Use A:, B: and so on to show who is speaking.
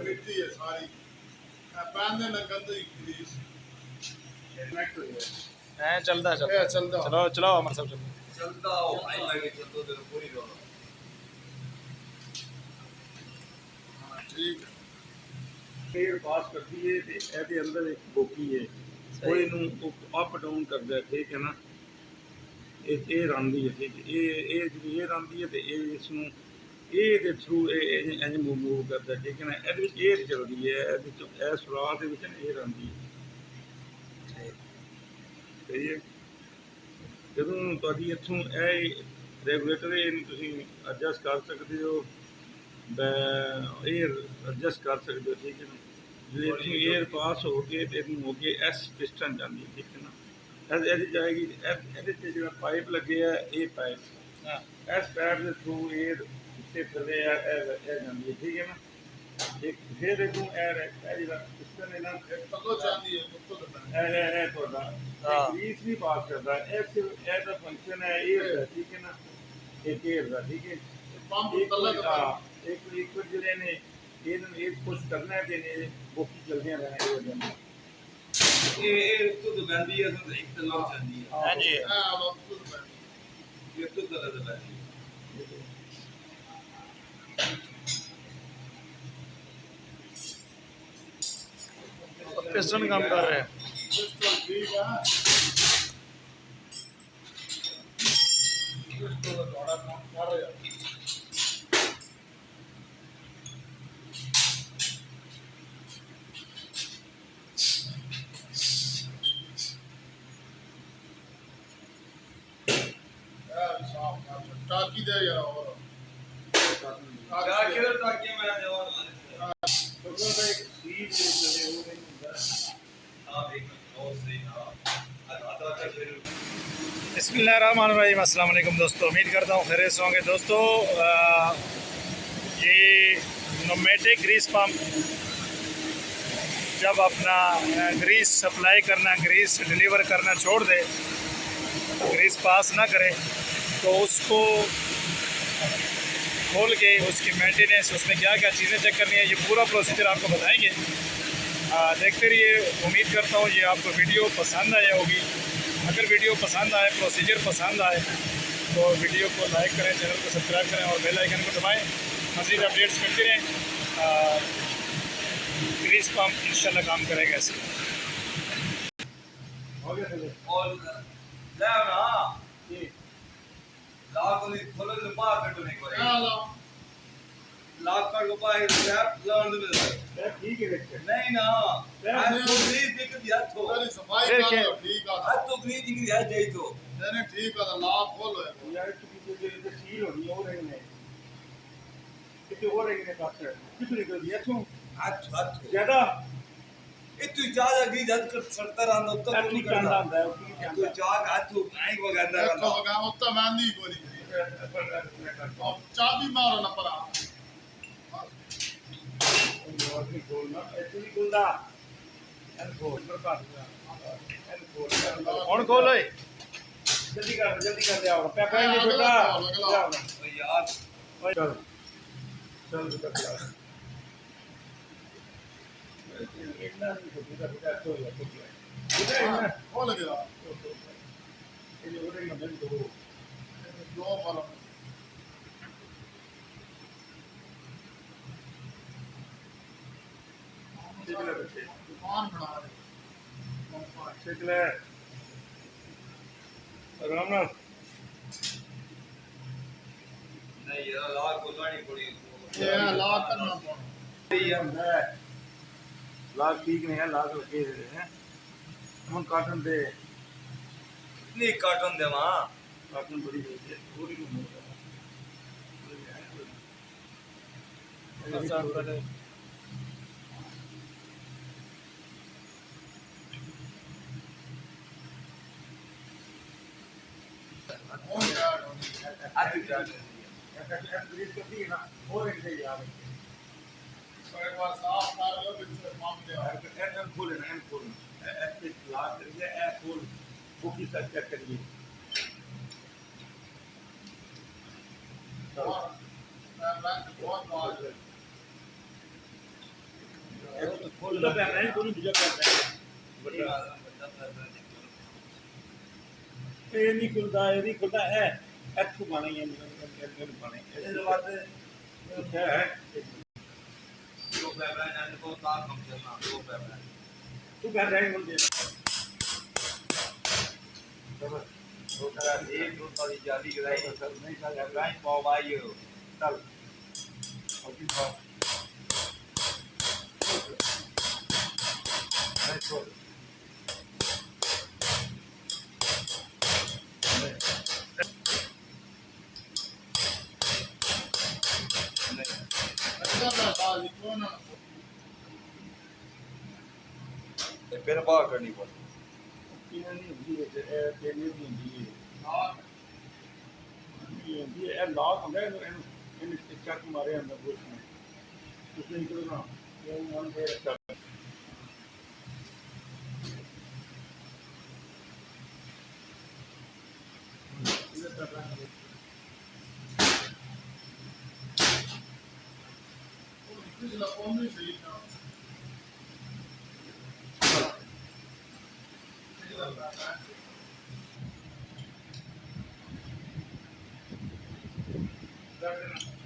A: मिट्टी है सारी पैन ने गंदी ग्रीस
B: है चलता चलता
A: चलता
B: चलो चलाओ हमारे सब
C: चलता हो भाई भाई चलतो ते पूरी रोलो
A: ठीक
D: एयर पास करती है ते ਇਹਦੇ ਅੰਦਰ ਇੱਕ ਬੋਕੀ ਹੈ ਉਹ ਇਹਨੂੰ ਅਪ ਡਾਊਨ ਕਰਦਾ ਹੈ ਠੀਕ ਹੈ ਨਾ ਇਹ ਰਾਂਦੀ ਹੈ ਠੀਕ ਇਹ ਜਿਹੜੀ ਇਹ ਰਾਂਦੀ ਹੈ ਤੇ ਇਹ ਇਸ ਨੂੰ ਇਹਦੇ ਥਰੂ ਇਹ ਇੰਜ ਮੂਵ ਕਰਦਾ ਠੀਕ ਹੈ ਨਾ ਇਹਦੇ ਵਿੱਚ ਏਅਰ ਚੱਲਦੀ ਹੈ ਇਹਦੇ ਵਿੱਚ ਇਹ ਸੁਰਾਖ ਦੇ ਵਿੱਚ ਏਅਰ ਆਉਂਦੀ ਹੈ ਸਹੀ ਹੈ ਜਦੋਂ ਤੁਹਾਡੀ ਇੱਥੋਂ ਇਹ ਰੈਗੂਲੇਟਰ ਇਹਨੂੰ ਤੁਸੀਂ ਐਡਜਸਟ ਕਰ ਸਕਦੇ ਹੋ एयर एडजस्ट कर सकते हो ठीक है ना जो इतनी एयर पास हो के हो के एस पिस्टन जाती है ठीक है ना ऐसी जाएगी ये जो पाइप लगे है ये पाइप एस पाइप के थ्रू एयर इससे थले जाती है ठीक है ना एक फिर एक पिस्टन है ना ग्रीस भी पास करता है ऐसा फंक्शन है एयर ठीक है ना एक एयर का ठीक है एक लिक्विड जो ने ये पुश करना है कि बोकी चलदियां रहना
C: ये तो गंदी है तो एक तलाव चलदी है
B: हां जी
C: ये तो गलत है
B: पिस्टन काम कर रहे हैं
A: ठीक है तो थोड़ा काम कर रहे हैं टाकी दे यार और
C: क्या किधर टाकी में जवान
D: तो एक सीट चले हो नहीं ਹੁੰਦਾ
C: हां देख और सही हां आधा का फिर
B: बिस्मिल्लाहिर्रहमानिर्रहीम अस्सलाम वालेकुम दोस्तों उम्मीद करता हूँ खैरियत से होंगे दोस्तों ये न्यूमेटिक ग्रीस पंप जब अपना ग्रीस सप्लाई करना ग्रीस डिलीवर करना छोड़ दे ग्रीस पास ना करे तो उसको खोल के उसकी मेंटेनेंस उसमें क्या क्या चीज़ें चेक करनी है ये पूरा प्रोसीजर आपको बताएंगे देखते रहिए उम्मीद करता हूँ ये आपको वीडियो पसंद आया होगी अगर वीडियो पसंद आए प्रोसीजर पसंद आए तो वीडियो को लाइक करें चैनल को सब्सक्राइब करें और बेल आइकन को दबाएं मज़ीद अपडेट्स मिलती रहें ग्रीस पंप इंशाल्लाह काम करेगा ऐसे
C: और ले ना ये लाख को खोलो तो बाहर कटो नहीं कोई
A: क्या लो
C: लाख का को बाहर रैप लौंड में
D: ठीक है देखते
C: नहीं ना आज तो ग्रीस देख दिया तो
A: तेरी सफाई कर लो ठीक है
C: आज तो ग्रीस दिख रहा जाई तो
A: नहीं ठीक है लाभ खोलो
D: यार की जो सील होनी हो रही है कितने हो रही है पास कितनी कर दिया तू
C: हाथ हाथ
D: ज्यादा
C: इतनी ज्यादा ग्रीस हाथ कर सड़ता रहंदा तो
D: नहीं करना है
C: तो जाग हाथ तो आई वगांदा
A: तो लगा उत्ता मेहंदी गोली अब चाबी मारो ना परा
D: खोलना ऐसे नहीं खुलता एन खोल एन खोल
B: कौन खोल है
D: जल्दी कर दे आओ पैकेज बेटा
C: यार
D: चल चल बेटा इतना नहीं बेटा तो या
A: खोल गया
D: ये हो रही है
A: दो मारो दुकान बना रहे
D: शिकले रामनाथ
C: नहीं यार लाख को लानी पड़ी
A: ये लाभ करना पड़ा
D: लाख ठीक नहीं है लाख लगे हैं हम काटन दे
C: कितनी कार्टन दे वहां
D: काटन बड़ी है पूरी
A: हो गया
C: हाथ क्या
D: ग्रीस करती है ना और एक से याद
A: एक बार साफ कर लो बिल्कुल माम दे
D: एन खोलना ऐसे लाख करिए ए खोल बुकी तक चेक करिए ਉਹਦਾ ਪੈਣਾ ਨਹੀਂ ਕੋਈ ਦੂਜਾ ਪੈਣਾ ਵੱਡਾ ਇਹ ਨਹੀਂ ਖੁੱਲਦਾ ਇਹ ਨਹੀਂ ਖੁੱਲਦਾ ਇਹ ਇੱਥੋਂ ਪਾਣਾ ਹੀ ਹੈ ਮੈਨੂੰ ਪਾਣਾ
C: ਇਹਦੇ ਬਾਅਦ
D: ਹੈ
C: दो पैपा जाने को तार कम चलना दो पैपा
D: तू कर रहा है बोल दे
C: दो तरह एक दो वाली जाली गिराई सर नहीं कर गाय पाव भाई चल अभी पाव नहीं छोड़ फिर बाहर करनी पड़ती
D: ਇਹਨਾਂ ਨਹੀਂ ਹੁੰਦੀ ਇਹ ਤੇਰੀ ਨਹੀਂ ਹੁੰਦੀ ਇਹ ਲਾਕ ਹੁੰਦਾ ਇਹਨੂੰ ਚੱਕ ਮਾਰੇ ਅੰਦਰ ਕੁਛ ਨਹੀਂ ਕਰਨਾ ਇਹ ਮਨ ਦੇ ਰੱਖਾ
A: Gracias.